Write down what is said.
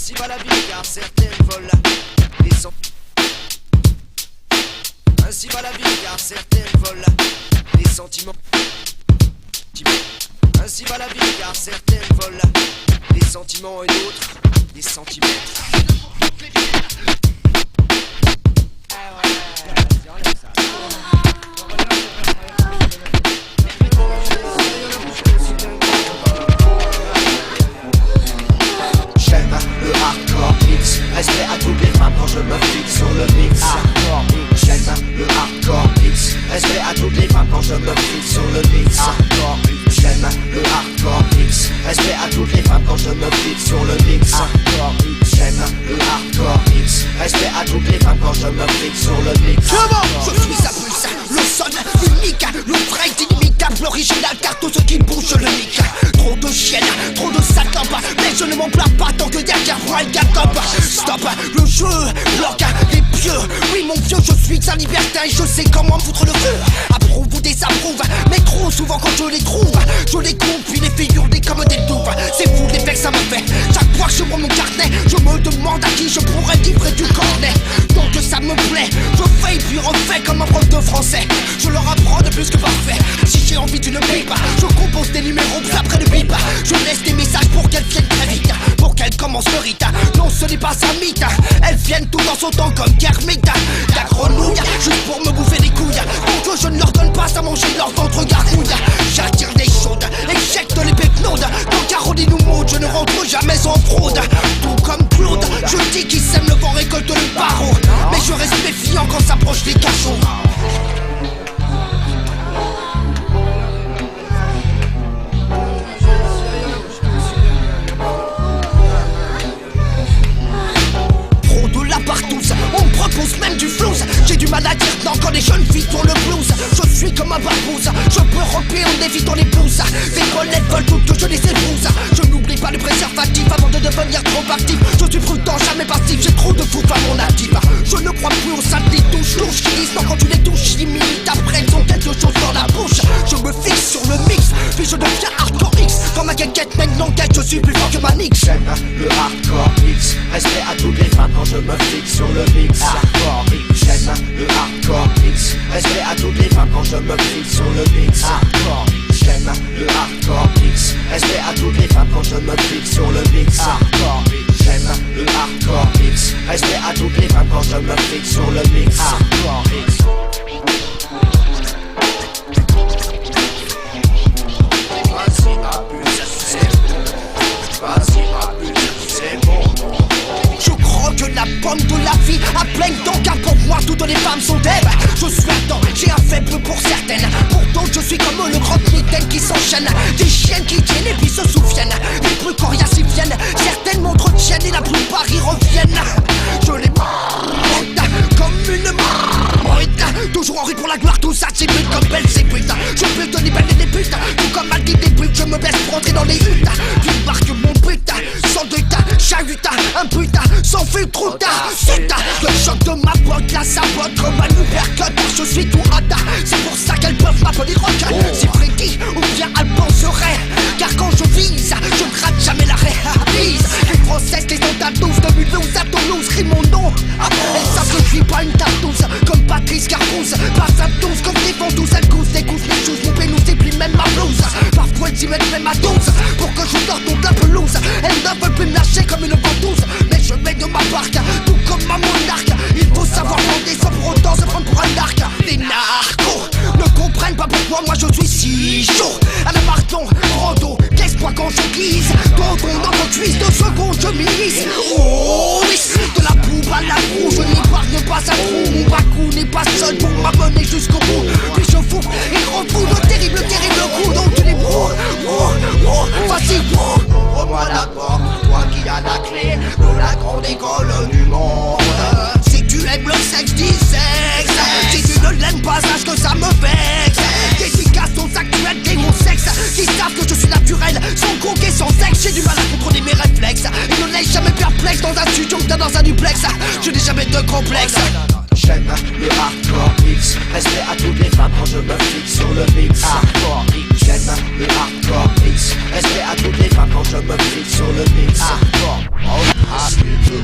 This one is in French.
Ainsi va la vie car certaines volent les Ainsi va la vie car certaines volent les sentiments. Ainsi va la vie car certaines volent les sentiments et d'autres les sentiments. J'aime le hardcore mix. Respect à toutes les femmes quand je me fixe sur le mix. J'aime le hardcore mix. Respect à toutes les femmes quand je me fixe sur le mix. J'aime le hardcore mix. Respect à toutes les femmes quand je me fixe sur le mix. J'aime le hardcore mix. Respect à toutes les femmes quand je me fixe sur le mix. Je suis sa pulse, le son unique, le vrai inimitable, l'original car tout ce qui bouge le nique. Trop de chiennes, trop de salope, mais je ne m'en plains pas tant que derrière moi il y a top. Stop, le jeu bloque les pieux. Oui mon vieux, je suis un libertin et je sais comment foutre le feu. Approuve ou désapprouve, mais trop souvent quand je les trouve, je les coupe puis les fais hurler comme des douves. C'est fou l'effet que ça me fait. Chaque fois que je prends mon carnet, je me demande à qui je pourrais livrer du cornet. Donc ça me plaît, je fais puis refais comme un prof de français. Je leur apprends de plus que parfait. Si j'ai envie d'une pipe, je compose des numéros puis après le bip. Je laisse des messages pour qu'elles viennent très vite, pour qu'elles commencent le rite. Non ce n'est pas un mythe, elles viennent tout en sautant comme Kermit. La grenouille, juste pour me bouffer les couilles. Donc je ne leur donne pas à manger leur ventre gargouille. J'attire les chaudes, éjecte les pépnodes. Quand Caroline nous monte, je ne rentre jamais en fraude. Tout comme Claude, je dis qui sème le vent récolte le barreau. Mais je reste méfiant quand s'approchent les cachots. On me propose même du flouze. J'ai du mal à dire non quand les jeunes filles tournent le blues. Je suis comme un barbouze, je peux romper en évitant les blouses. Les bonnettes veulent toutes que je les épouse. Je n'oublie pas le préservatif avant de devenir trop actif. Je suis prudent, jamais passif, j'ai trop de fous à mon actif. Je ne crois plus aux samedis touches louches qui disent non quand tu les touches. 10 minutes après ils ont quelque chose dans la bouche. Je me fixe sur le mix, puis je deviens hardcore X. Quand ma guinguette mène l'enquête, je suis plus fort que ma nix. J'aime le hardcore mix. Respect à toutes les femmes quand je me fixe sur le mix. J'aime le hardcore mix. Respect à toutes les femmes quand je me fixe sur le mix. J'aime le hardcore mix. Respect à toutes les femmes quand je me fixe sur le mix. J'aime le hardcore mix. Respect à toutes les femmes quand je me fixe sur le mix. Vas-y abuse, c'est bon. Vas-y abuse, c'est bon. Je crois que la pomme de la vie a plein de dents, car pour moi toutes les femmes sont dead. Je suis attends, j'ai un faible pour certaines. Pour d'autres je suis comme le grand mitaine qui s'enchaîne. Des chiennes qui tiennent et puis se souviennent. Les plus coriaces y viennent, certaines m'entretiennent et la plupart y reviennent. Je les comme une marmotte. Toujours en rythme pour la gloire, tout ça c'est but comme belle c'est putain. Je peux donner belle des putes, tout comme mal dit des putes. Je me baisse pour entrer dans les huttes. Tu marques mon putain, sans de tas, chahuta, un putain, sans fil trop tard. C'est tard, le choc de ma botte, la sabote comme un uppercut. Je suis tout rata, c'est pour ça qu'elles peuvent m'appeler rock. Si Freddy ou bien elle penserait, car quand je vise, je ne rate jamais l'arrêt. Les process, les ondes à 12, de Mulhouse à Toulouse, crie mon nom. Elles savent que je suis pas une tartouze, comme Patrice Carpouze. Pas un 12 comme des ventouses, elles cousent, décousent mes choses, mon pénou déplie même ma blouse. Parfois elles y mettent même ma dose, pour que je sorte de la pelouse. Elles ne veulent plus me lâcher comme une ventouse, mais je baigne ma barque, tout comme ma monarque. Il faut savoir monter sans pour autant se prendre pour un arc. Les narcos ne comprennent pas pourquoi moi je suis si chaud. À la marton, rando, qu'est-ce-moi quand je glisse dans ton entre cuisse, 2 secondes je m'y oh oui, de la poupe à la roue, je n'épargne pas un trou. Mon bacou n'est pas seul pour m'amener jusqu'au bout. Puis je fous et refous le terrible coup. Donc tu les brouilles, vas-y, ouvre-moi la porte, toi qui as la clé de la grande école du monde. Si tu aimes le sexe, dis sexe. Si tu ne l'aimes pas, sache que ça me vexe. Dédications actuelles qui mon sexe, qui savent que je suis naturel, sans coke et sans sexe. J'ai du mal à contrôler mes réflexes. Et ne laisse jamais perplexe dans un studio ou dans un duplex. Je n'ai jamais de complexe. J'aime le hardcore mix. Respect à toutes les femmes quand je me fixe sur le mix. J'aime le hardcore mix. Respect à toutes les femmes quand je me fixe sur le mix. Sleep